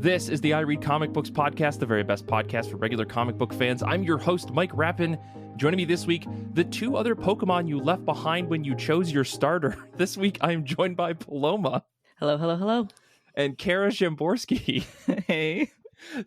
This is the I Read Comic Books podcast, the very best podcast for regular comic book fans. I'm your host, Mike Rapin. Joining me this week, the two other Pokemon you left behind when you chose your starter. This week, I am joined by Paloma. Hello, hello, hello. And Kara Szymborski. Hey.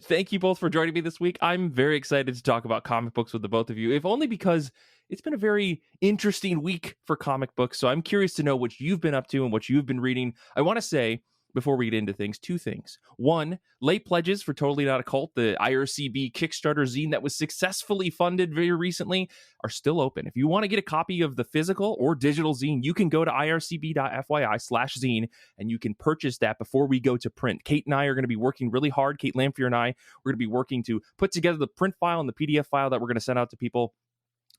Thank you both for joining me this week. I'm very excited to talk about comic books with the both of you, if only because it's been a very interesting week for comic books. So I'm curious to know what you've been up to and what you've been reading. I want to say, before we get into things, two things. One, late pledges for Totally Not a Cult, the IRCB Kickstarter zine that was successfully funded very recently, are still open. If you want to get a copy of the physical or digital zine, you can go to ircb.fyi/zine and you can purchase that before we go to print. Kate and I are going to be working really hard. Kate Lamphere and I, we're going to be working to put together the print file and the PDF file that we're going to send out to people.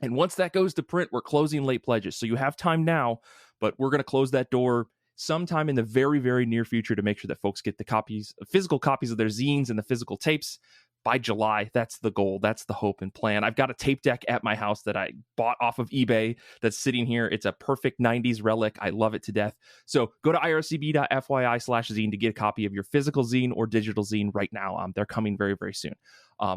And once that goes to print, we're closing late pledges. So you have time now, but we're going to close that door sometime in the very, very near future to make sure that folks get the copies, physical copies of their zines and the physical tapes by July. That's the goal. That's the hope and plan. I've got a tape deck at my house that I bought off of eBay that's sitting here. It's a perfect 90s relic. I love it to death. So go to ircb.fyi/zine to get a copy of your physical zine or digital zine right now. They're coming very, very soon.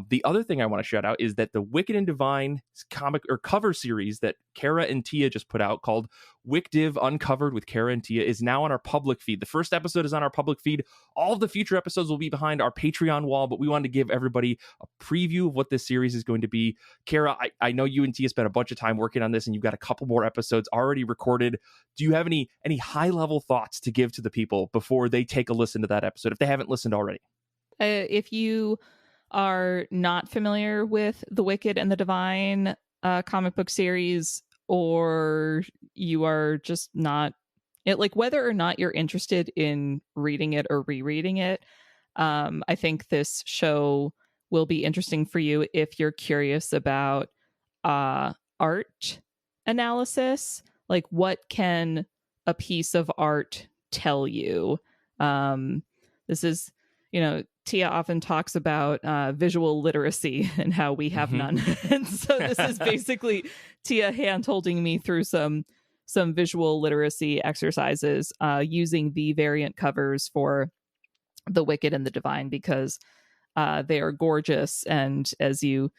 The other thing I want to shout out is that the Wicked and Divine comic or cover series that Kara and Tia just put out called WickDiv Uncovered with Kara and Tia is now on our public feed. The first episode is on our public feed. All of the future episodes will be behind our Patreon wall, but we wanted to give everybody a preview of what this series is going to be. Kara, I know you and Tia spent a bunch of time working on this, and you've got a couple more episodes already recorded. Do you have any high-level thoughts to give to the people before they take a listen to that episode, if they haven't listened already? If you are not familiar with the Wicked and the Divine comic book series, or you are just not, whether or not you're interested in reading it or rereading it, I think this show will be interesting for you if you're curious about art analysis. Like, what can a piece of art tell you? This is, Tia often talks about visual literacy and how we have none. And so this is basically Tia hand-holding me through some visual literacy exercises using the variant covers for The Wicked and the Divine, because they are gorgeous. And as you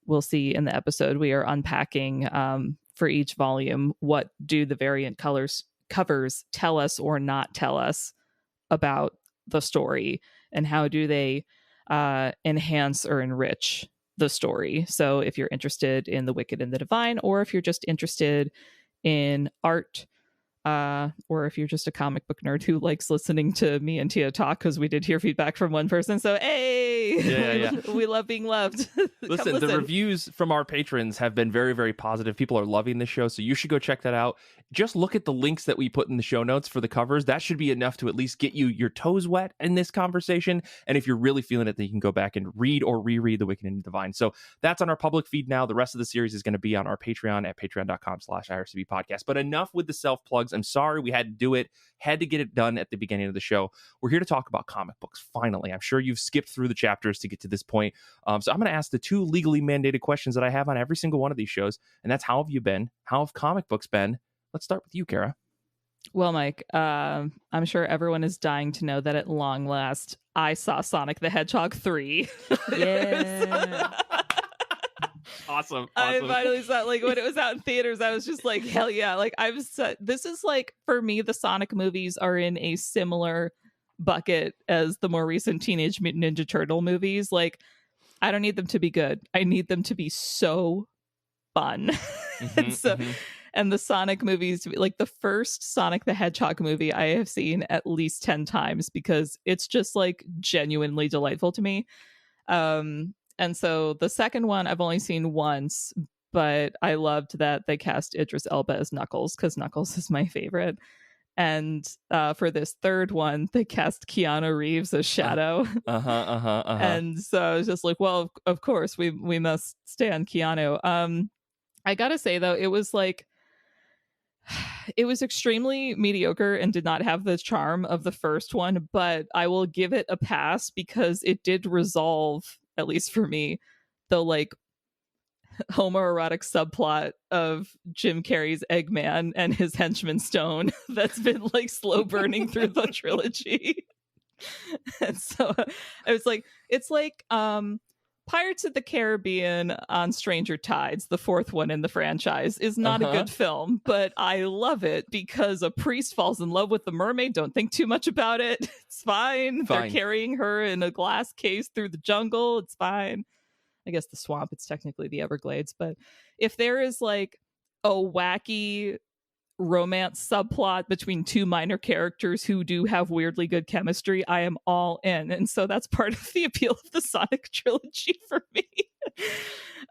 will see in the episode, we are unpacking for each volume, what do the variant covers tell us or not tell us about the story, and how do they enhance or enrich the story. So if you're interested in The Wicked and the Divine, or if you're just interested in art, or if you're just a comic book nerd who likes listening to me and Tia talk, because we did hear feedback from one person. So, hey, yeah. We love being loved. Listen, the reviews from our patrons have been very, very positive. People are loving this show, so you should go check that out. Just look at the links that we put in the show notes for the covers. That should be enough to at least get you your toes wet in this conversation. And if you're really feeling it, then you can go back and read or reread The Wicked and the Divine. So that's on our public feed now. The rest of the series is going to be on our Patreon at patreon.com/IRCB podcast. But enough with the self-plugs. I'm sorry we had to do it. Had to get it done at the beginning of the show. We're here to talk about comic books, finally. I'm sure you've skipped through the chapters to get to this point. So I'm going to ask the two legally mandated questions that I have on every single one of these shows. And that's, how have you been? How have comic books been? Let's start with you, Kara. Well, Mike, I'm sure everyone is dying to know that at long last, I saw Sonic the Hedgehog 3. Yeah. Awesome. I finally saw, when it was out in theaters, I was just like, hell yeah. This is for me, the Sonic movies are in a similar bucket as the more recent Teenage Mutant Ninja Turtle movies. I don't need them to be good. I need them to be so fun. And the Sonic movies, the first Sonic the Hedgehog movie, I have seen at least 10 times because it's just genuinely delightful to me. And so the second one I've only seen once, but I loved that they cast Idris Elba as Knuckles, because Knuckles is my favorite. And for this third one, they cast Keanu Reeves as Shadow. And so I was just like, well, of course, we must stand Keanu. I gotta say, though, it was extremely mediocre and did not have the charm of the first one, but I will give it a pass because it did resolve, at least for me, the homoerotic subplot of Jim Carrey's Eggman and his henchman Stone that's been slow burning through the trilogy. And so I was like, it's like Pirates of the Caribbean on Stranger Tides, the fourth one in the franchise, is not a good film, but I love it because a priest falls in love with the mermaid. Don't think too much about it. It's fine. They're carrying her in a glass case through the jungle. It's fine. I guess the swamp, it's technically the Everglades. But if there is like a wacky romance subplot between two minor characters who do have weirdly good chemistry, I am all in. And so that's part of the appeal of the Sonic trilogy for me.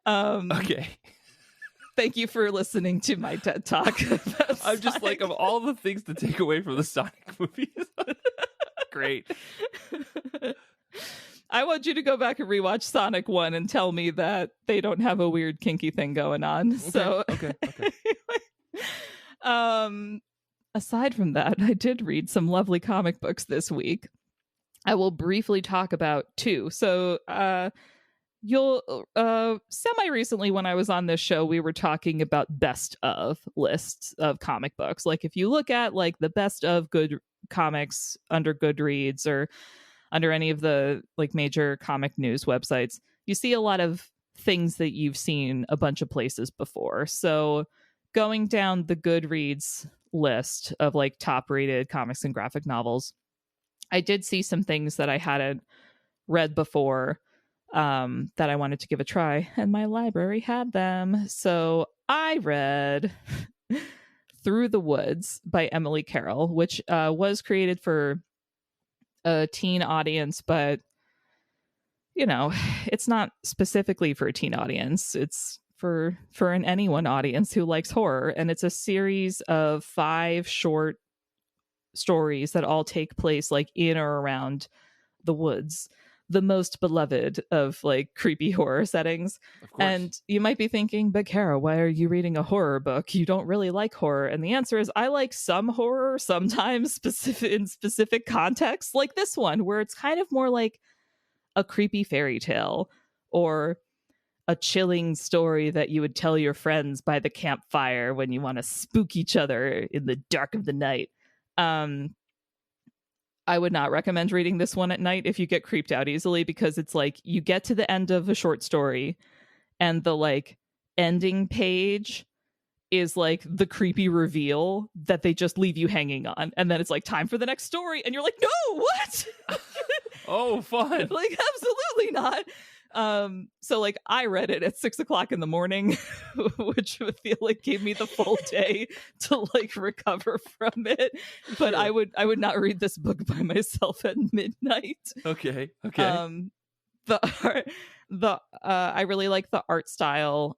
Okay. Thank you for listening to my TED Talk. I'm just like, of all the things to take away from the Sonic movies. Great. I want you to go back and rewatch Sonic 1 and tell me that they don't have a weird kinky thing going on. Okay. Aside from that, I did read some lovely comic books this week. I will briefly talk about two. So you'll semi recently when I was on this show, we were talking about best of lists of comic books. Like if you look at like the best of good comics under Goodreads or under any of the like major comic news websites, you see a lot of things that you've seen a bunch of places before. So going down the Goodreads list of like top rated comics and graphic novels, I did see some things that I hadn't read before that I wanted to give a try, and my library had them. So I read Through the Woods by Emily Carroll, which was created for a teen audience, but you know, it's not specifically for a teen audience. It's for an anyone audience who likes horror, and it's a series of 5 short stories that all take place like in or around the woods, the most beloved of like creepy horror settings. And you might be thinking, but Kara, why are you reading a horror book? You don't really like horror. And the answer is I like some horror, sometimes in specific contexts, like this one, where it's kind of more like a creepy fairy tale or a chilling story that you would tell your friends by the campfire when you want to spook each other in the dark of the night. I would not recommend reading this one at night if you get creeped out easily, because it's like you get to the end of a short story and the like ending page is like the creepy reveal that they just leave you hanging on, and then it's like time for the next story and you're like, no, what? Oh, fun. Like absolutely not. So like I read it at 6:00 in the morning, which I feel like gave me the full day to like recover from it. But sure. I would not read this book by myself at midnight. Okay. I really like the art style.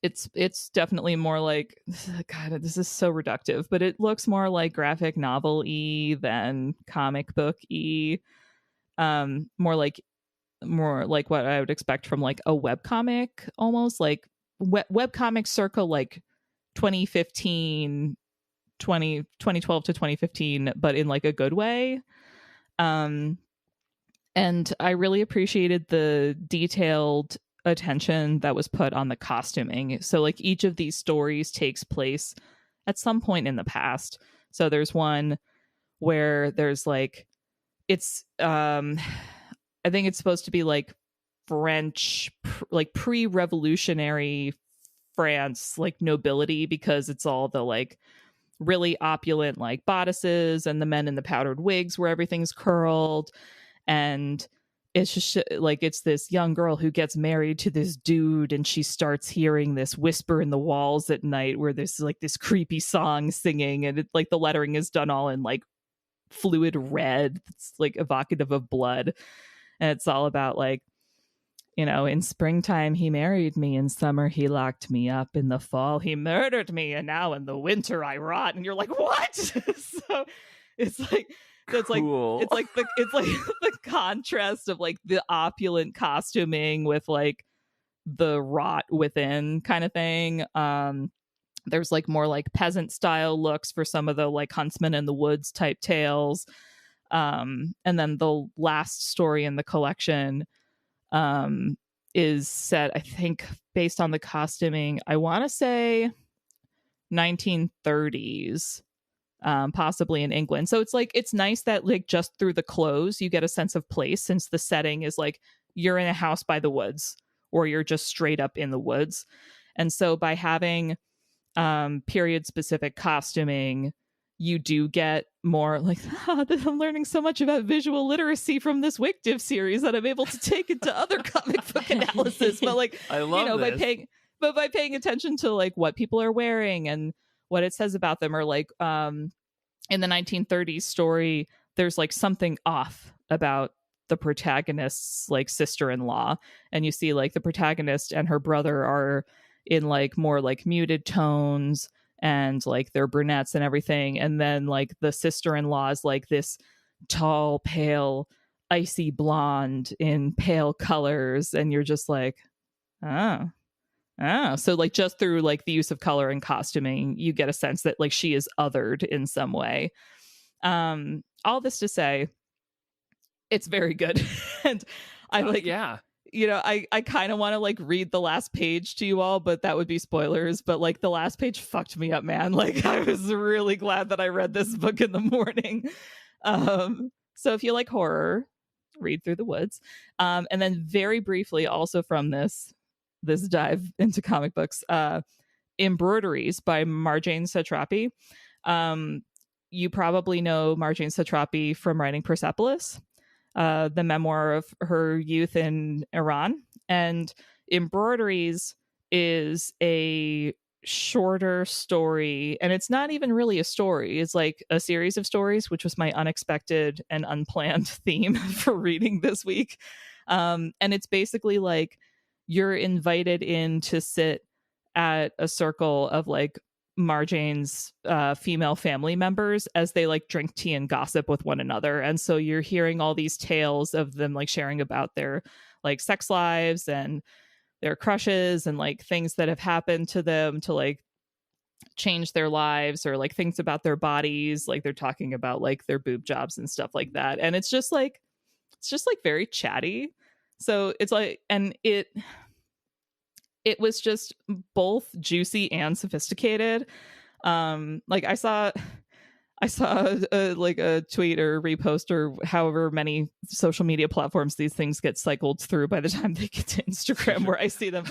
It's definitely more like, God, this is so reductive, but it looks more like graphic novel-y than comic book-y. More like what I would expect from like a webcomic, almost like webcomic circa like 2012 to 2015, but in like a good way. And I really appreciated the detailed attention that was put on the costuming. So like each of these stories takes place at some point in the past. So there's one where there's like, it's I think it's supposed to be like French, like pre-revolutionary France, like nobility, because it's all the like really opulent like bodices and the men in the powdered wigs where everything's curled. And it's just like, it's this young girl who gets married to this dude, and she starts hearing this whisper in the walls at night where there's like this creepy song singing, and it, like the lettering is done all in like fluid red. It's like evocative of blood. And it's all about like, you know, in springtime he married me, in summer he locked me up, in the fall he murdered me, and now in the winter I rot. And you're like, what? So it's like, it's cool. Like it's like the contrast of like the opulent costuming with like the rot within kind of thing. There's like more like peasant style looks for some of the like huntsman in the woods type tales. And then the last story in the collection is set, I think, based on the costuming, I want to say 1930s. possibly in England. So it's like, it's nice that like just through the clothes, you get a sense of place, since the setting is like you're in a house by the woods or you're just straight up in the woods. And so by having period specific costuming, you do get more like, I'm learning so much about visual literacy from this Wictive series that I'm able to take into other comic book analysis. But like, I love this. by paying attention to like what people are wearing and what it says about them, or like in the 1930s story, there's like something off about the protagonist's like sister-in-law, and you see like the protagonist and her brother are in like more like muted tones, and like they're brunettes and everything, and then like the sister-in-law is like this tall, pale, icy blonde in pale colors, and you're just like, so like just through like the use of color and costuming, you get a sense that like she is othered in some way. All this to say, it's very good. And I like, you know, I kind of want to like read the last page to you all, but that would be spoilers. But like the last page fucked me up, man. Like I was really glad that I read this book in the morning. So if you like horror, read Through the Woods. And then very briefly, also from this dive into comic books, Embroideries by Marjane Satrapi. You probably know Marjane Satrapi from writing Persepolis, the memoir of her youth in Iran. And Embroideries is a shorter story, and it's not even really a story. It's like a series of stories, which was my unexpected and unplanned theme for reading this week. And it's basically like you're invited in to sit at a circle of like Marjane's female family members as they like drink tea and gossip with one another. And so you're hearing all these tales of them like sharing about their like sex lives and their crushes and like things that have happened to them to like change their lives, or like things about their bodies. Like they're talking about like their boob jobs and stuff like that. And it's just like very chatty. So it's like, and it was just both juicy and sophisticated. Like I saw like a tweet or repost or however many social media platforms these things get cycled through by the time they get to Instagram, where I see them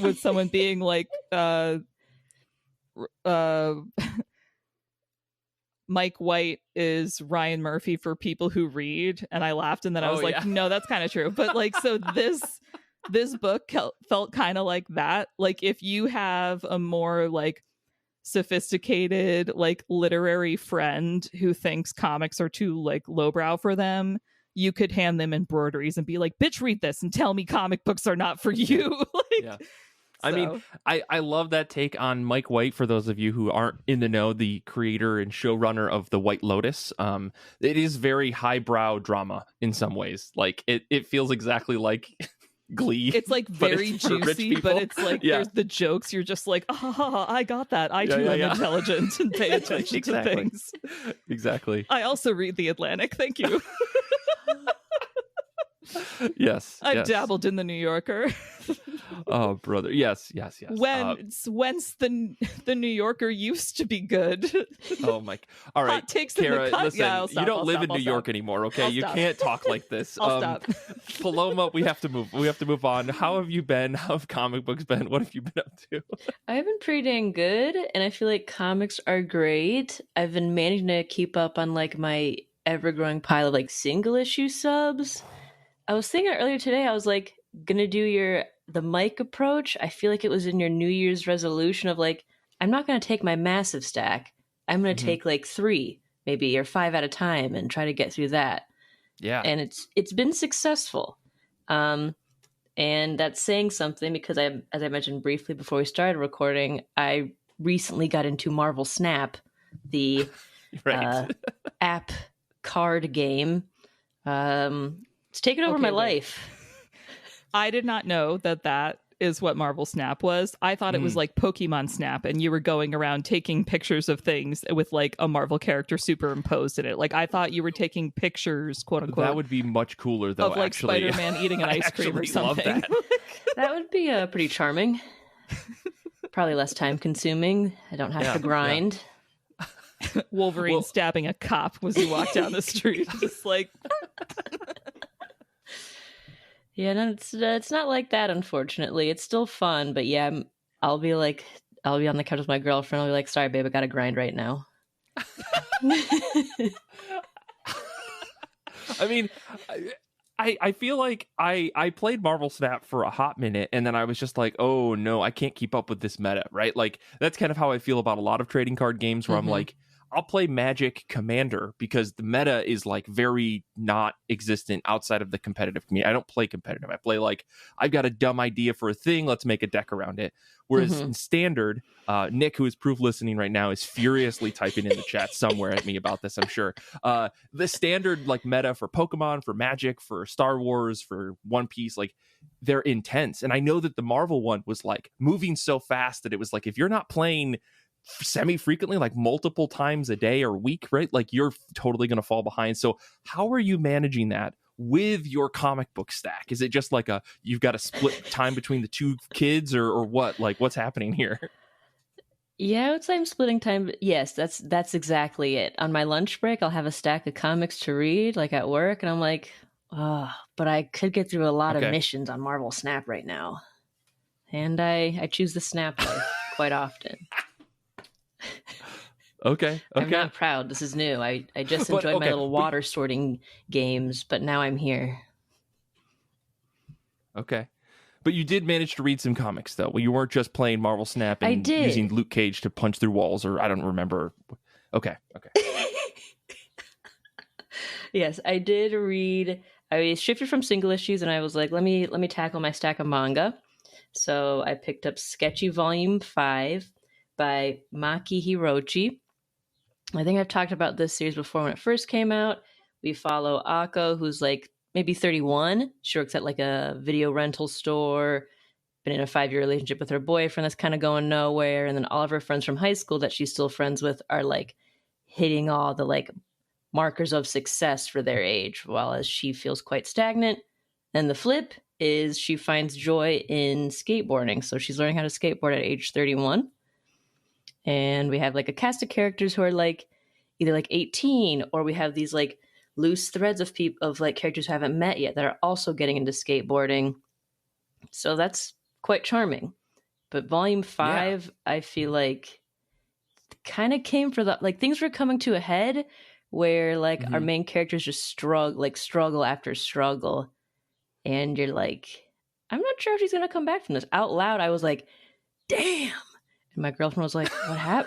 with someone being like, Mike White is Ryan Murphy for people who read. And I laughed, and then I was like, no, that's kind of true. But like, so this book felt kind of like that. Like if you have a more like sophisticated like literary friend who thinks comics are too like lowbrow for them, you could hand them Embroideries and be like, bitch, read this and tell me comic books are not for you. Like, yeah. I mean, I love that take on Mike White. For those of you who aren't in the know, the creator and showrunner of The White Lotus. It is very highbrow drama in some ways. Like it feels exactly like Glee. It's like very juicy, but it's like there's the jokes. You're just like, I got that. I too am intelligent and pay attention to things. Exactly. I also read The Atlantic. Thank you. Yes. I've dabbled in The New Yorker. Oh, brother. Yes. Whence the New Yorker used to be good. Oh my. All right. Hot takes Kara, in the listen, you don't live in New York anymore, okay? You can't talk like this. I'll stop. Paloma, we have to move on. How have you been? How have comic books been? What have you been up to? I've been pretty dang good, and I feel like comics are great. I've been managing to keep up on like my ever-growing pile of like single issue subs. I was thinking earlier today, I was like gonna do the Mike approach. I feel like it was in your New Year's resolution of like, I'm not gonna take my massive stack. I'm gonna take like 3, maybe, or 5 at a time and try to get through that. Yeah. And it's been successful. And that's saying something because as I mentioned briefly before we started recording, I recently got into Marvel Snap, the app card game. It's taken over my life. I did not know that is what Marvel Snap was. I thought it was like Pokemon Snap, and you were going around taking pictures of things with like a Marvel character superimposed in it. Like I thought you were taking pictures, quote unquote. That would be much cooler, though. Of like actually. Spider-Man eating an ice cream or something. That would be pretty charming. Probably less time consuming. I don't have to grind. Wolverine stabbing a cop as he walked down the street. Just like, Yeah, no, it's not like that, unfortunately. It's still fun, but yeah, I'll be on the couch with my girlfriend. I'll be like, sorry, babe, I gotta grind right now. I mean, I feel like I played Marvel Snap for a hot minute, and then I was just like, oh no, I can't keep up with this meta, right? Like, that's kind of how I feel about a lot of trading card games where I'm like, I'll play Magic Commander because the meta is like very not existent outside of the competitive community. I don't play competitive. I play like, I've got a dumb idea for a thing, let's make a deck around it. Whereas in Standard, Nick, who is proof listening right now, is furiously typing in the chat somewhere at me about this, I'm sure. The Standard like meta for Pokemon, for Magic, for Star Wars, for One Piece, like they're intense. And I know that the Marvel one was like moving so fast that it was like, if you're not playing semi-frequently, like multiple times a day or week, right, like you're totally going to fall behind. So how are you managing that with your comic book stack? Is it just like you've got to split time between the two kids, or what? Like, what's happening here? Yeah, I would say I'm splitting time. Yes, that's exactly it. On my lunch break, I'll have a stack of comics to read, like at work, and I'm like, oh, but I could get through a lot of missions on Marvel Snap right now. And I choose the Snap life quite often. Okay. I'm not proud. This is new. I just enjoyed my little water sorting games, but now I'm here. Okay. But you did manage to read some comics, though. Well, you weren't just playing Marvel Snap and using Luke Cage to punch through walls, or I don't remember. Okay. Yes, I did read. I shifted from single issues, and I was like, let me tackle my stack of manga. So I picked up Sketchy Volume 5 by Maki Hirochi. I think I've talked about this series before when it first came out. We follow Ako, who's like maybe 31. She works at like a video rental store, been in a 5-year relationship with her boyfriend that's kind of going nowhere. And then all of her friends from high school that she's still friends with are like hitting all the like markers of success for their age, while as she feels quite stagnant. And the flip is she finds joy in skateboarding. So she's learning how to skateboard at age 31. And we have like a cast of characters who are like either like 18, or we have these like loose threads of people, of like characters who haven't met yet that are also getting into skateboarding. So that's quite charming. But volume 5, I feel like kind of came for the like things were coming to a head where like our main characters just struggle after struggle, and you're like, I'm not sure if she's gonna come back from this. Out loud, I was like, damn. And my girlfriend was like,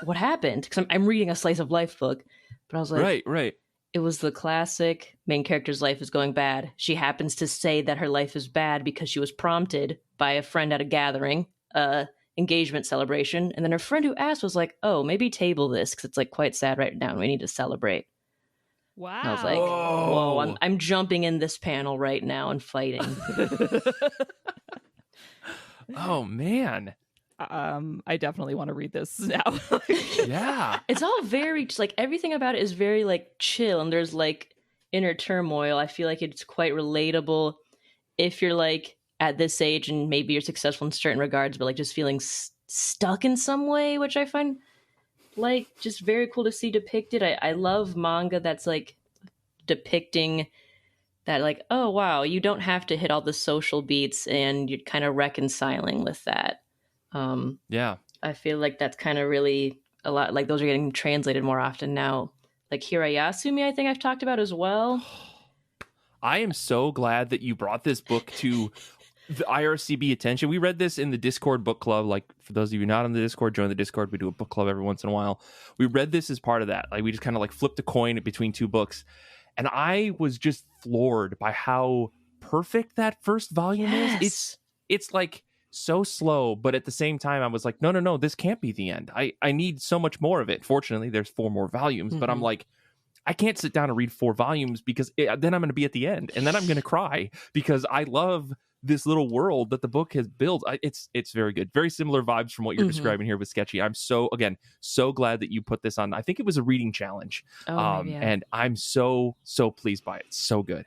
what happened? Because I'm reading a slice of life book. But I was like, right. It was the classic main character's life is going bad. She happens to say that her life is bad because she was prompted by a friend at a gathering, engagement celebration. And then her friend who asked was like, oh, maybe table this because it's like quite sad right now and we need to celebrate. Wow. And I was like, whoa, I'm jumping in this panel right now and fighting. Oh, man. I definitely want to read this now. Yeah. It's all very, just like everything about it is very like chill, and there's like inner turmoil. I feel like it's quite relatable if you're like at this age and maybe you're successful in certain regards, but like just feeling stuck in some way, which I find like just very cool to see depicted. I love manga that's like depicting that, like, oh wow, you don't have to hit all the social beats, and you're kind of reconciling with that. Yeah. I feel like that's kind of really a lot, like those are getting translated more often now. Like Hirayasumi, I think I've talked about as well. I am so glad that you brought this book to the IRCB attention. We read this in the Discord book club. Like, for those of you not on the Discord, join the Discord. We do a book club every once in a while. We read this as part of that. Like, we just kind of like flipped a coin between two books. And I was just floored by how perfect that first volume is. It's like so slow, but at the same time I was like, no, this can't be the end. I need so much more of it. Fortunately, there's 4 more volumes, but I'm like, I can't sit down and read 4 volumes because then I'm going to be at the end, and then I'm going to cry because I love this little world that the book has built. It's very good. Very similar vibes from what you're describing here with Sketchy. I'm so glad that you put this on. I think it was a reading challenge. And I'm so pleased by it. So good.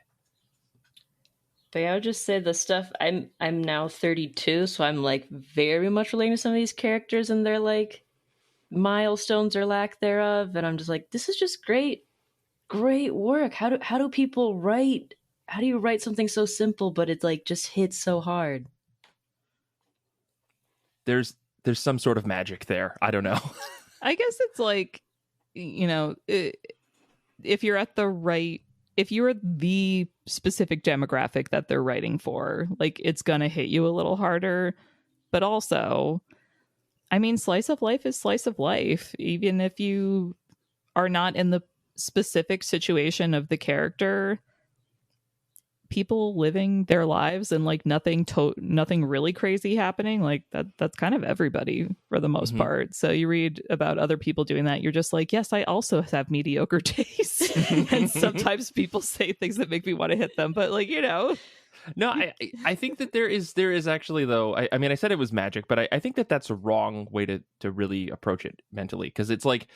But yeah, I would just say the stuff, I'm now 32, so I'm like very much relating to some of these characters and their like milestones or lack thereof, and I'm just like, this is just great work. How do people write? How do you write something so simple but it like just hits so hard? There's some sort of magic there. I don't know. I guess it's like, if you're the specific demographic that they're writing for, like, it's gonna hit you a little harder. But also, I mean, slice of life is slice of life. Even if you are not in the specific situation of the character, people living their lives and like nothing really crazy happening, like that's kind of everybody for the most part. So you read about other people doing that, you're just like, yes, I also have mediocre taste. And sometimes people say things that make me want to hit them, but like, No, I think that there is actually, though. I mean, I said it was magic, but I think that that's a wrong way to really approach it mentally, because it's like,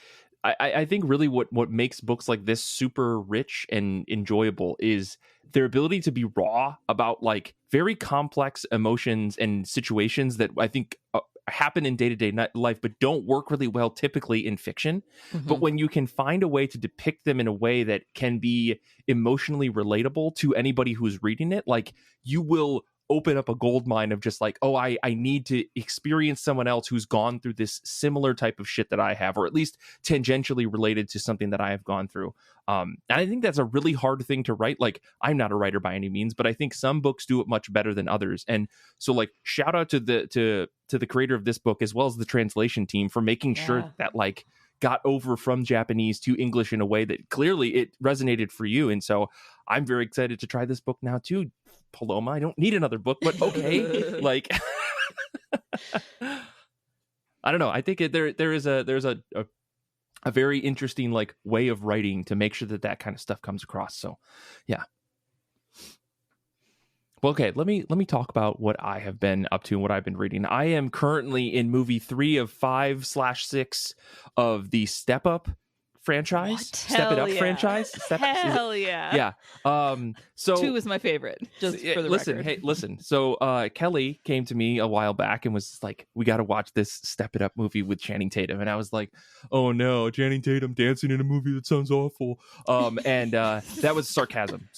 I think really what makes books like this super rich and enjoyable is their ability to be raw about like very complex emotions and situations that I think happen in day-to-day life but don't work really well typically in fiction. But when you can find a way to depict them in a way that can be emotionally relatable to anybody who's reading it, like, you will open up a gold mine of just like, oh, I need to experience someone else who's gone through this similar type of shit that I have, or at least tangentially related to something that I have gone through. And I think that's a really hard thing to write. Like, I'm not a writer by any means, but I think some books do it much better than others. And so, like, shout out to the creator of this book, as well as the translation team, for making sure that like got over from Japanese to English in a way that clearly it resonated for you. And so I'm very excited to try this book now too, Paloma. I don't need another book, but okay. Like, I don't know. I think there's a very interesting like way of writing to make sure that kind of stuff comes across. So yeah. Well, okay, let me talk about what I have been up to and what I've been reading. I am currently in movie 3 of 5/6 of the Step Up franchise. What? Step It Up franchise. Hell yeah. Yeah. So 2 is my favorite. Just for the record. Listen. So Kelly came to me a while back and was like, "We got to watch this Step It Up movie with Channing Tatum." And I was like, "Oh no, Channing Tatum dancing in a movie, that sounds awful." And that was sarcasm.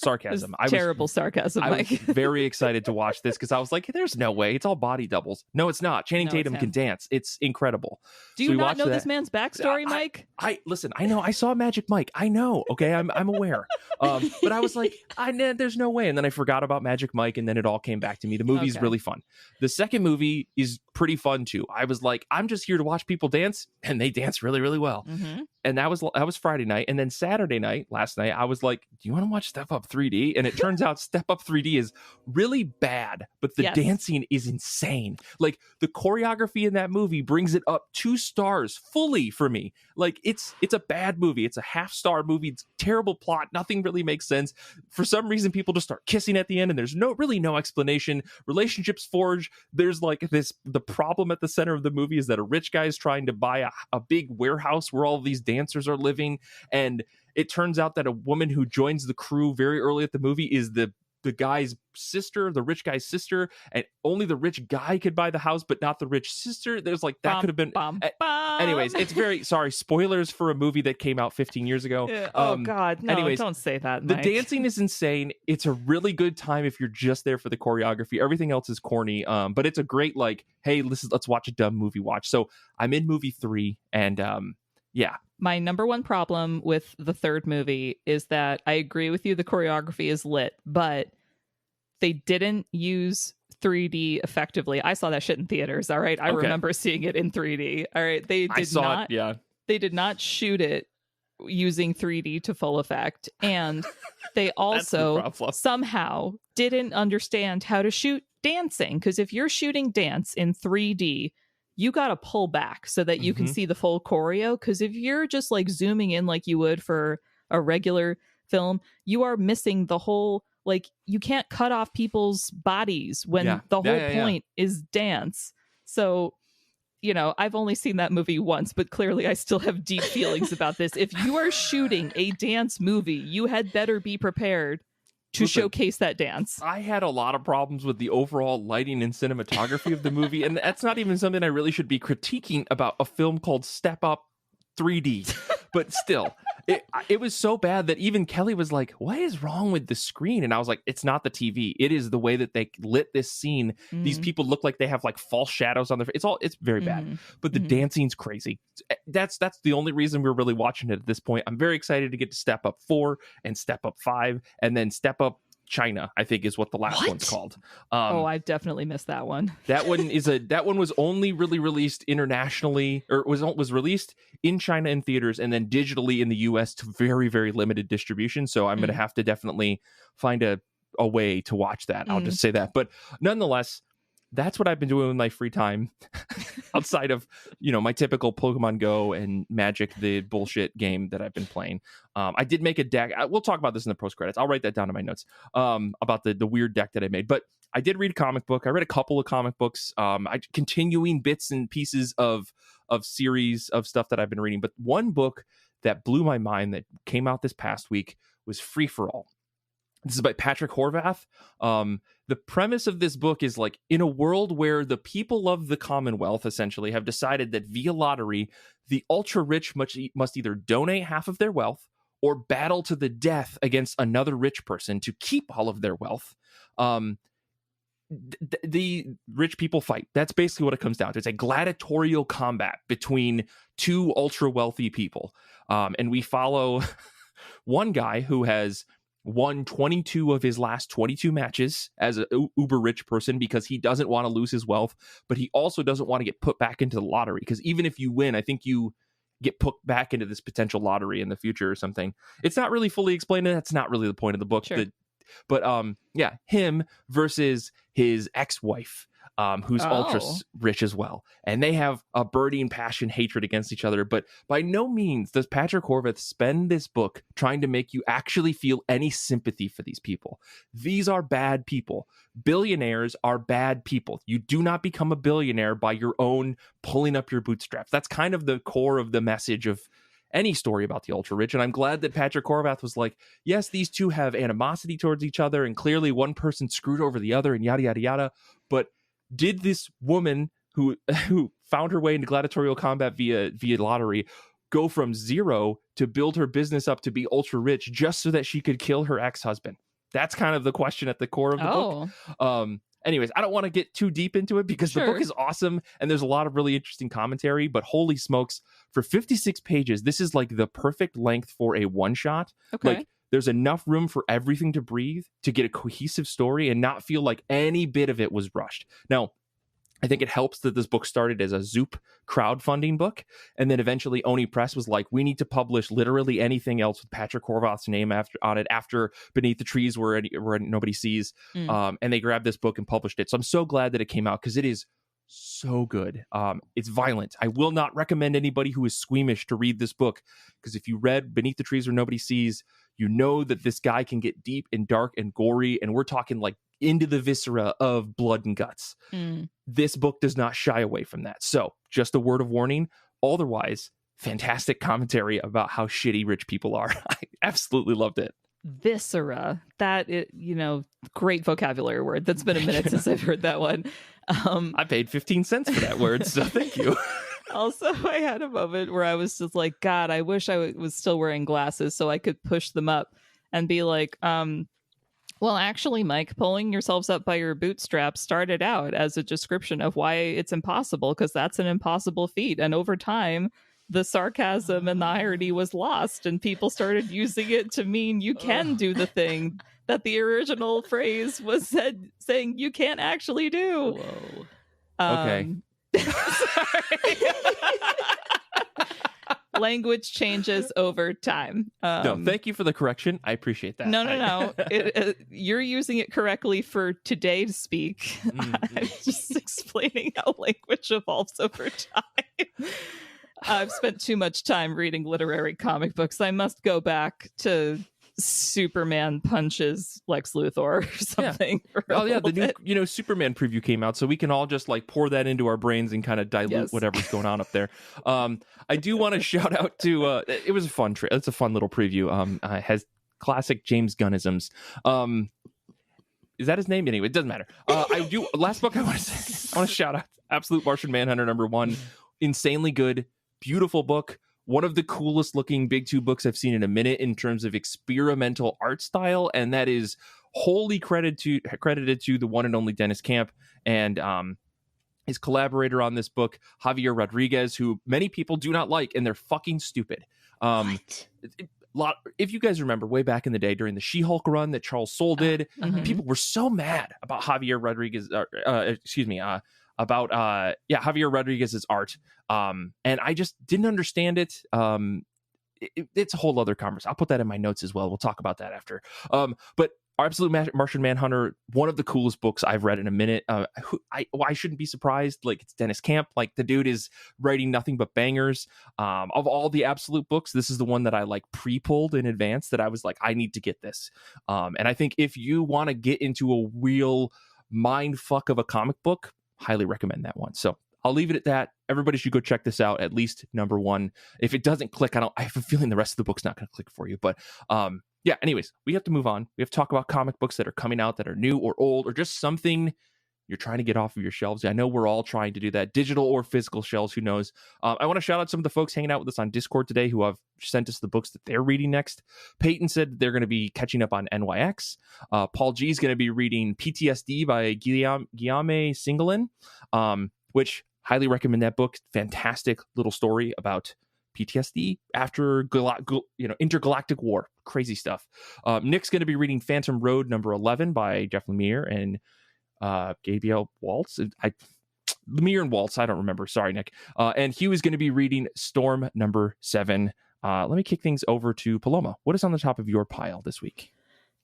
Terrible sarcasm, I Mike. was very excited to watch this because I was like, "There's no way. It's all body doubles." No, it's not. Channing Tatum can dance. It's incredible. Do you not know this man's backstory, Mike? Listen. I know. I saw Magic Mike. I know. Okay, I'm aware. But I was like, there's no way. And then I forgot about Magic Mike, and then it all came back to me. The movie's really fun. The second movie is pretty fun too. I was like, I'm just here to watch people dance, and they dance really, really well. And that was Friday night. And then Saturday night, last night, I was like, do you want to watch Step Up 3D? And it turns out Step Up 3D is really bad, but the dancing is insane. Like, the choreography in that movie brings it up 2 stars fully for me. Like, it's a bad movie. It's a half-star movie. It's terrible plot. Nothing really makes sense. For some reason, people just start kissing at the end, and there's really no explanation. Relationships forge. There's like the problem at the center of the movie is that a rich guy is trying to buy a big warehouse where all these dancers are living, and it turns out that a woman who joins the crew very early at the movie is the guy's sister, the rich guy's sister, and only the rich guy could buy the house, but not the rich sister. There's like, that could have been. Anyways, it's very, sorry, spoilers for a movie that came out 15 years ago. God, no, anyways, don't say that, Mike. The dancing is insane. It's a really good time if you're just there for the choreography. Everything else is corny, but it's a great, like, hey, let's watch a dumb movie watch. So I'm in movie 3, and yeah. My number one problem with the third movie is that I agree with you, the choreography is lit, but they didn't use 3D effectively. I saw that shit in theaters, all right? I remember seeing it in 3D, all right? They did not shoot it using 3D to full effect, and they also somehow didn't understand how to shoot dancing, because if you're shooting dance in 3D, you got to pull back so that you can see the full choreo. Because if you're just like zooming in like you would for a regular film, you are missing the whole, like, you can't cut off people's bodies when the whole point is dance. So, I've only seen that movie once, but clearly I still have deep feelings about this. If you are shooting a dance movie, you had better be prepared to Listen, showcase that dance. I had a lot of problems with the overall lighting and cinematography of the movie, and that's not even something I really should be critiquing about a film called Step Up 3D. But still, it was so bad that even Kelly was like, what is wrong with the screen? And I was like, it's not the TV. It is the way that they lit this scene. These people look like they have like false shadows on their face. It's very bad. But the dancing's crazy. That's the only reason we're really watching it at this point. I'm very excited to get to Step Up 4 and Step Up 5 and then Step Up China, I think is what the last one's called. I definitely missed that one. That one was only really released internationally, or was released in China in theaters and then digitally in the US to very, very limited distribution. So I'm going to have to definitely find a way to watch that. I'll just say that. But nonetheless, that's what I've been doing with my free time outside of, my typical Pokemon Go and Magic, the bullshit game that I've been playing. I did make a deck. We'll talk about this in the post credits. I'll write that down in my notes about the weird deck that I made. But I did read a comic book. I read a couple of comic books, continuing bits and pieces of series of stuff that I've been reading. But one book that blew my mind that came out this past week was Free for All. This is by Patrick Horvath. The premise of this book is like, in a world where the people of the Commonwealth essentially have decided that via lottery, the ultra rich must either donate half of their wealth or battle to the death against another rich person to keep all of their wealth. The rich people fight. That's basically what it comes down to. It's a gladiatorial combat between two ultra wealthy people. And we follow one guy who has won 22 of his last 22 matches as an uber rich person because he doesn't want to lose his wealth, but he also doesn't want to get put back into the lottery, because even if you win, I think you get put back into this potential lottery in the future or something. It's not really fully explained, and that's not really the point of the book. Sure. But him versus his ex-wife, who's ultra rich as well. And they have a burning passion hatred against each other. But by no means does Patrick Horvath spend this book trying to make you actually feel any sympathy for these people. These are bad people. Billionaires are bad people. You do not become a billionaire by your own pulling up your bootstraps. That's kind of the core of the message of any story about the ultra rich. And I'm glad that Patrick Horvath was like, yes, these two have animosity towards each other, and clearly one person screwed over the other and yada, yada, yada. But did this woman who found her way into gladiatorial combat via lottery go from zero to build her business up to be ultra rich just so that she could kill her ex-husband? That's kind of the question at the core of the book. Anyways, I don't want to get too deep into it because the book is awesome and there's a lot of really interesting commentary, but holy smokes, for 56 pages, this is like the perfect length for a one-shot. Okay. Like, there's enough room for everything to breathe, to get a cohesive story and not feel like any bit of it was rushed. Now, I think it helps that this book started as a Zoop crowdfunding book, and then eventually Oni Press was like, we need to publish literally anything else with Patrick Horvath's name after Beneath the Trees where nobody sees. And they grabbed this book and published it. So I'm so glad that it came out because it is so good. It's violent. I will not recommend anybody who is squeamish to read this book, because if you read Beneath the Trees Where Nobody Sees, you know that this guy can get deep and dark and gory, and we're talking like into the viscera of blood and guts. This book does not shy away from that. So just a word of warning. Otherwise, fantastic commentary about how shitty rich people are. I absolutely loved it. Viscera. That, great vocabulary word. That's been a minute since I've heard that one. I paid 15 cents for that word, so thank you. Also, I had a moment where I was just like, God, I wish I was still wearing glasses so I could push them up and be like, well, actually, Mike, pulling yourselves up by your bootstraps started out as a description of why it's impossible, because that's an impossible feat. And over time, the sarcasm and the irony was lost, and people started using it to mean you can do the thing that the original phrase was saying you can't actually do. Whoa. Okay. Language changes over time. No, thank you for the correction. I appreciate that. No. You're using it correctly for today to speak. I'm just explaining how language evolves over time. I've spent too much time reading literary comic books. I must go back to Superman punches Lex Luthor or something. Yeah. The new Superman preview came out, so we can all just like pour that into our brains and kind of dilute whatever's going on up there. I do want to shout out to it was a fun it's a fun little preview. Has classic James Gunnisms. Is that his name? Anyway, it doesn't matter. I do. Last book I want to shout out Absolute Martian Manhunter #1. Insanely good, beautiful book. One of the coolest looking big two books I've seen in a minute in terms of experimental art style, and that is wholly credited to the one and only Dennis Camp and his collaborator on this book, Javier Rodriguez, who many people do not like, and they're fucking stupid. If you guys remember way back in the day during the She-Hulk run that Charles Soule did, people were so mad about Javier Rodriguez, Javier Rodriguez's art. And I just didn't understand it. It's a whole other conversation. I'll put that in my notes as well. We'll talk about that after. But Absolute Martian Manhunter, one of the coolest books I've read in a minute. I shouldn't be surprised. Like, it's Dennis Camp. Like, the dude is writing nothing but bangers. Of all the Absolute books, this is the one that I like pre-pulled in advance that I was like, I need to get this. And I think if you want to get into a real mind fuck of a comic book, highly recommend that one. So I'll leave it at that. Everybody should go check this out, at least #1. If it doesn't click, I have a feeling the rest of the book's not going to click for you. But yeah, anyways, we have to move on. We have to talk about comic books that are coming out that are new or old or just something you're trying to get off of your shelves. I know we're all trying to do that, digital or physical shelves, who knows. I want to shout out some of the folks hanging out with us on Discord today who have sent us the books that they're reading next. Peyton said they're going to be catching up on NYX. Paul G is going to be reading PTSD by Guillaume Singelin, which highly recommend that book. Fantastic little story about PTSD after intergalactic war. Crazy stuff. Nick's going to be reading Phantom Road #11 by Jeff Lemire and Gabriel Waltz. Lemire and Waltz, I don't remember. Sorry, Nick. And Hugh is going to be reading Storm #7. Let me kick things over to Paloma. What is on the top of your pile this week?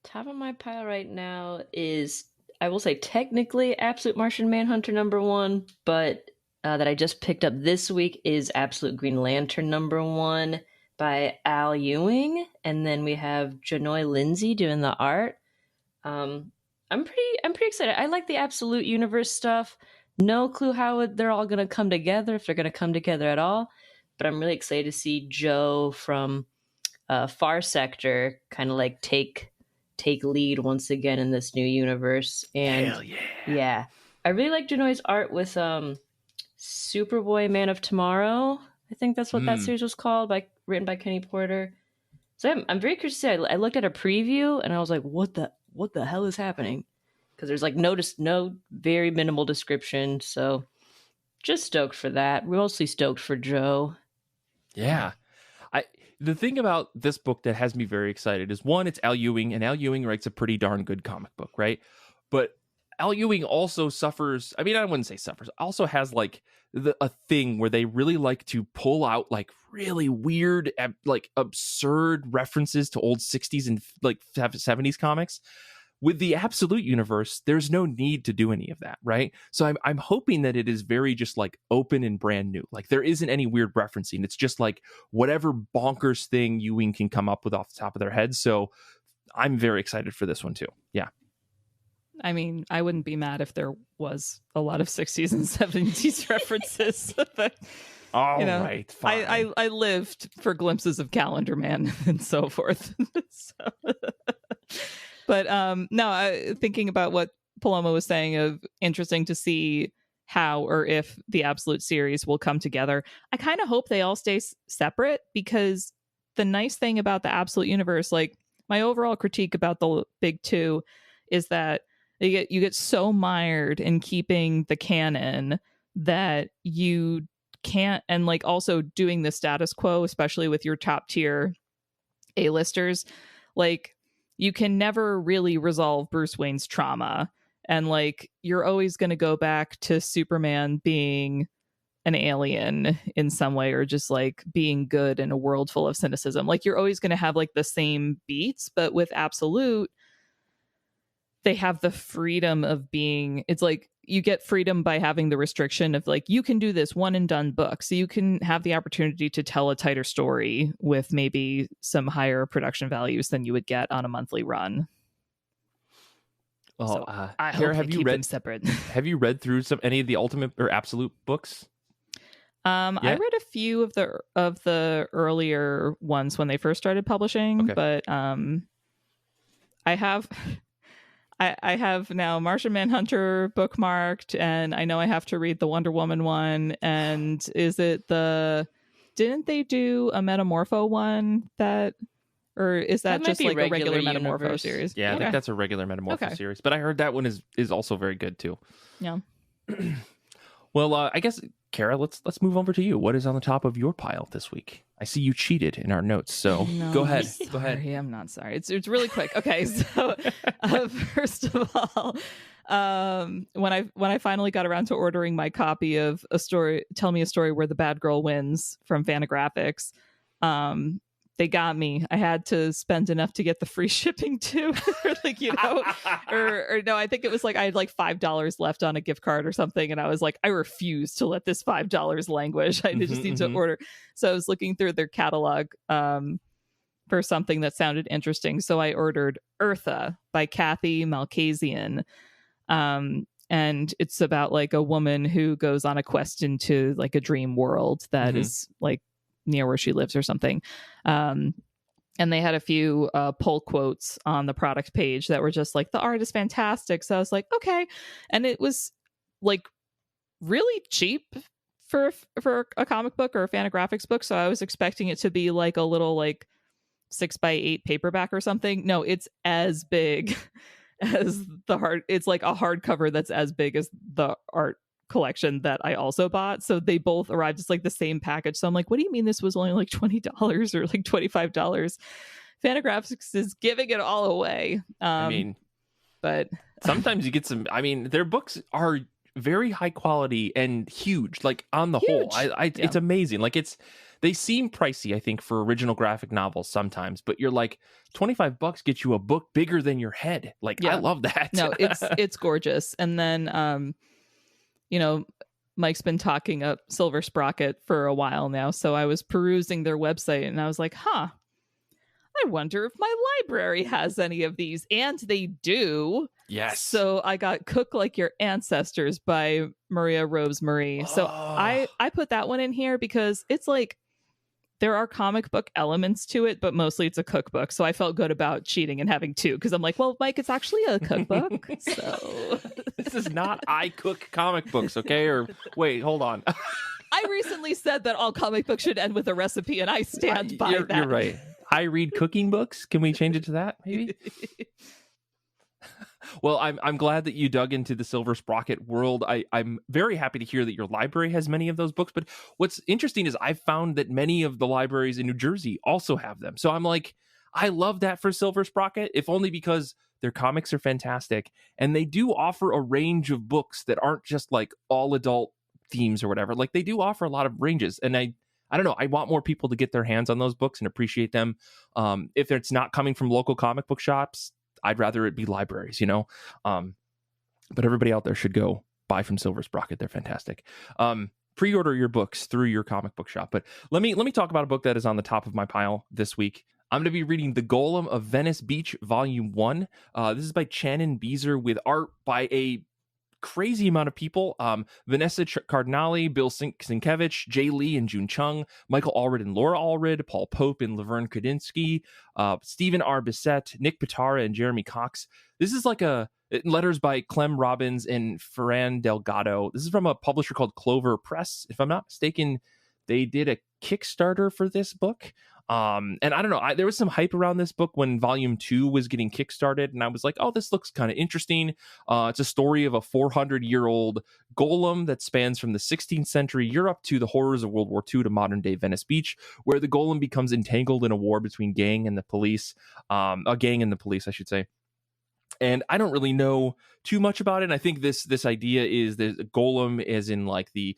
Top of my pile right now is, I will say, technically Absolute Martian Manhunter #1, but that I just picked up this week is Absolute Green Lantern #1 by Al Ewing, and then we have Janoy Lindsay doing the art. I'm pretty excited. I like the Absolute Universe stuff. No clue how they're all going to come together, if they're going to come together at all. But I'm really excited to see Joe from Far Sector kind of like take lead once again in this new universe. And hell yeah. Yeah, I really like Janoy's art with Superboy Man of Tomorrow. I think that's what that series was called, written by Kenny Porter. So I'm very curious to see. I looked at a preview and I was like, what the hell is happening? Because there's like no very minimal description. So just stoked for that. We're mostly stoked for Joe. Yeah. The thing about this book that has me very excited is, one, it's Al Ewing, and Al Ewing writes a pretty darn good comic book, right? But Al Ewing also suffers, I mean, I wouldn't say suffers, also has like a thing where they really like to pull out like really weird, like absurd references to old 60s and like 70s comics. With the Absolute Universe, there's no need to do any of that, right? So I'm hoping that it is very just like open and brand new. Like, there isn't any weird referencing. It's just like whatever bonkers thing Ewing can come up with off the top of their head. So I'm very excited for this one too. Yeah. I mean, I wouldn't be mad if there was a lot of 60s and 70s references. But, right, fine. I lived for glimpses of Calendar Man and so forth. But thinking about what Paloma was saying, of interesting to see how or if the Absolute series will come together. I kind of hope they all stay separate, because the nice thing about the Absolute Universe, like my overall critique about the big two, is that you get so mired in keeping the canon that you can't, and like also doing the status quo, especially with your top tier A-listers, like you can never really resolve Bruce Wayne's trauma. And like, you're always going to go back to Superman being an alien in some way, or just like being good in a world full of cynicism. Like, you're always going to have like the same beats, but with Absolute, they have the freedom of being, it's like you get freedom by having the restriction of like, you can do this one and done book. So you can have the opportunity to tell a tighter story with maybe some higher production values than you would get on a monthly run. Well, so I Kara, hope have they you keep read them separate. Have you read through any of the Ultimate or Absolute books? I read a few of the earlier ones when they first started publishing, Okay. but I have I have now Martian Manhunter bookmarked, and I know I have to read the Wonder Woman one. And is it didn't they do a Metamorpho one or is that might just be like a regular regular Metamorpho universe. series? Yeah, I Okay. think that's a regular Metamorpho Okay. series. But I heard that one is also very good too. Yeah. Well, I guess, Kara, let's move over to you. What is on the top of your pile this week? I see you cheated in our notes, so No, go ahead. I'm Go ahead. sorry, I'm not sorry. It's really quick. Okay, so first of all, when I finally got around to ordering my copy of Tell Me a Story Where the Bad Girl Wins from Fantagraphics, they got me. I had to spend enough to get the free shipping too, like, you know, or no, I think it was like I had like $5 left on a gift card or something, and I was like, I refuse to let this $5 languish. I just need to order. So I was looking through their catalog for something that sounded interesting. So I ordered Eartha by Kathy Malkasian. And it's about like a woman who goes on a quest into like a dream world that is like near where she lives or something. And they had a few pull quotes on the product page that were just like, the art is fantastic. So I was like, okay. And it was like really cheap for a comic book or a Fantagraphics book. So I was expecting it to be like a little like 6x8 paperback or something. No, it's as big as it's like a hardcover that's as big as the art collection that I also bought. So they both arrived as like the same package. So I'm like, what do you mean this was only like $20 or like $25? Fantagraphics is giving it all away. I mean, but sometimes you get some. I mean, their books are very high quality and huge. Like on the whole, it's amazing. Like they seem pricey, I think, for original graphic novels sometimes, but you're like, $25 gets you a book bigger than your head. Like, I love that. No, it's gorgeous. And then, you know, Mike's been talking up Silver Sprocket for a while now. So I was perusing their website and I was like, I wonder if my library has any of these. And they do. Yes. So I got Cook Like Your Ancestors by Maria Rose Marie. So I put that one in here because it's like, there are comic book elements to it, but mostly it's a cookbook. So I felt good about cheating and having two because I'm like, well, Mike, it's actually a cookbook. So this is not I cook comic books, okay? Or wait, hold on. I recently said that all comic books should end with a recipe, and I stand by that. You're right. I read cooking books. Can we change it to that, maybe? Well, I'm glad that you dug into the Silver Sprocket world. I'm very happy to hear that your library has many of those books. But what's interesting is I've found that many of the libraries in New Jersey also have them. So I'm like, I love that for Silver Sprocket, if only because their comics are fantastic. And they do offer a range of books that aren't just like all adult themes or whatever. Like they do offer a lot of ranges. And I don't know. I want more people to get their hands on those books and appreciate them. If it's not coming from local comic book shops, I'd rather it be libraries, you know. But everybody out there should go buy from Silver Sprocket. They're fantastic. Pre-order your books through your comic book shop. But let me talk about a book that is on the top of my pile this week. I'm going to be reading The Golem of Venice Beach, Volume 1. This is by Shannon Beezer with art by a crazy amount of people. Vanessa Cardinale, Bill Sienkiewicz, Jay Lee and June Chung, Michael Allred and Laura Allred, Paul Pope and Laverne Kudinski, Stephen R. Bissett, Nick Pitara and Jeremy Cox. This is like letters by Clem Robbins and Ferran Delgado. This is from a publisher called Clover Press. If I'm not mistaken, they did a Kickstarter for this book. And I don't know, there was some hype around this book when Volume 2 was getting kickstarted, and I was like, oh, this looks kind of interesting. It's a story of a 400-year-old golem that spans from the 16th century Europe to the horrors of World War II to modern-day Venice Beach, where the golem becomes entangled in a war between a gang and the police, I should say. And I don't really know too much about it. And I think this idea is that the golem is in like the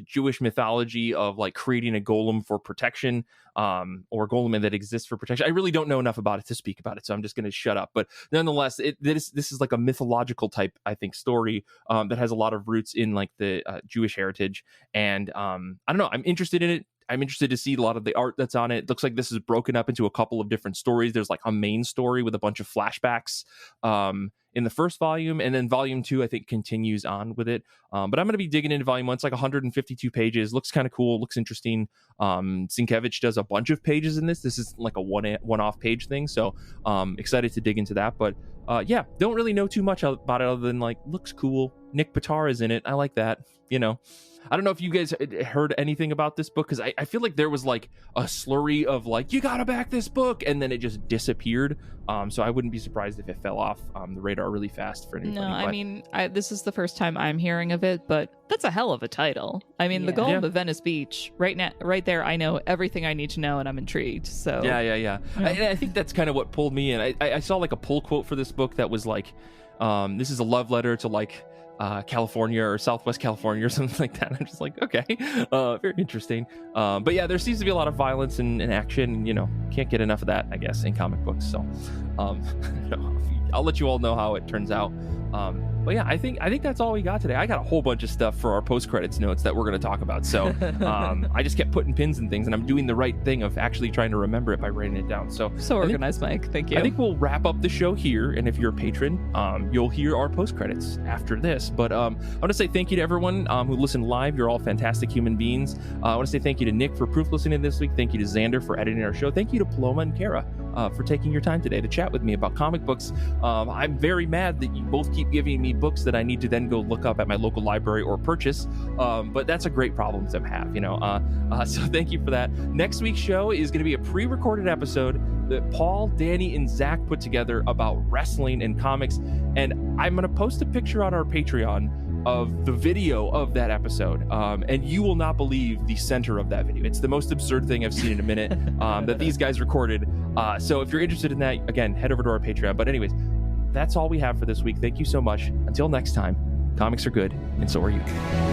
Jewish mythology of like creating a golem for protection, or a golem that exists for protection. I really don't know enough about it to speak about it, so I'm just going to shut up. But nonetheless, this is like a mythological type, I think, story that has a lot of roots in like the Jewish heritage. And I don't know, I'm interested in it. I'm interested to see a lot of the art that's on it. It looks like this is broken up into a couple of different stories. There's like a main story with a bunch of flashbacks. in the first volume, and then volume 2 I think continues on with it. But I'm going to be digging into volume 1. It's like 152 pages. Looks kind of cool. Looks interesting. Sienkiewicz does a bunch of pages in this. This is like a one-off page thing. So excited to dig into that. But yeah, don't really know too much about it other than like looks cool. Nick Pitar is in it. I like that. You know. I don't know if you guys heard anything about this book, because I feel like there was like a slurry of like, you gotta back this book, and then it just disappeared. So I wouldn't be surprised if it fell off the radar really fast for anybody. No, I mean, this is the first time I'm hearing of it, but that's a hell of a title. I mean, The Golem of Venice Beach, right there, I know everything I need to know, and I'm intrigued. So yeah. I think that's kind of what pulled me in. I saw like a pull quote for this book that was like, this is a love letter to like California or Southwest California or something like that. I'm just like, okay, very interesting. But yeah, there seems to be a lot of violence and action, and, you know, can't get enough of that, I guess, in comic books. So I'll let you all know how it turns out. But yeah, I think that's all we got today. I got a whole bunch of stuff for our post-credits notes that we're going to talk about. So I just kept putting pins and things, and I'm doing the right thing of actually trying to remember it by writing it down. So organized, Mike. Thank you. I think we'll wrap up the show here, and if you're a patron, you'll hear our post-credits after this. But I want to say thank you to everyone who listened live. You're all fantastic human beings. I want to say thank you to Nick for proof listening this week. Thank you to Zander for editing our show. Thank you to Paloma and Kara for taking your time today to chat with me about comic books. I'm very mad that you both keep giving me books that I need to then go look up at my local library or purchase, but that's a great problem to have, you know. So thank you for that. Next week's show is going to be a pre-recorded episode that Paul, Danny, and Zach put together about wrestling and comics, and I'm going to post a picture on our Patreon of the video of that episode, and you will not believe the center of that video. It's the most absurd thing I've seen in a minute that these guys recorded. So if you're interested in that, again, head over to our Patreon. But anyways, that's all we have for this week. Thank you so much. Until next time, comics are good, and so are you.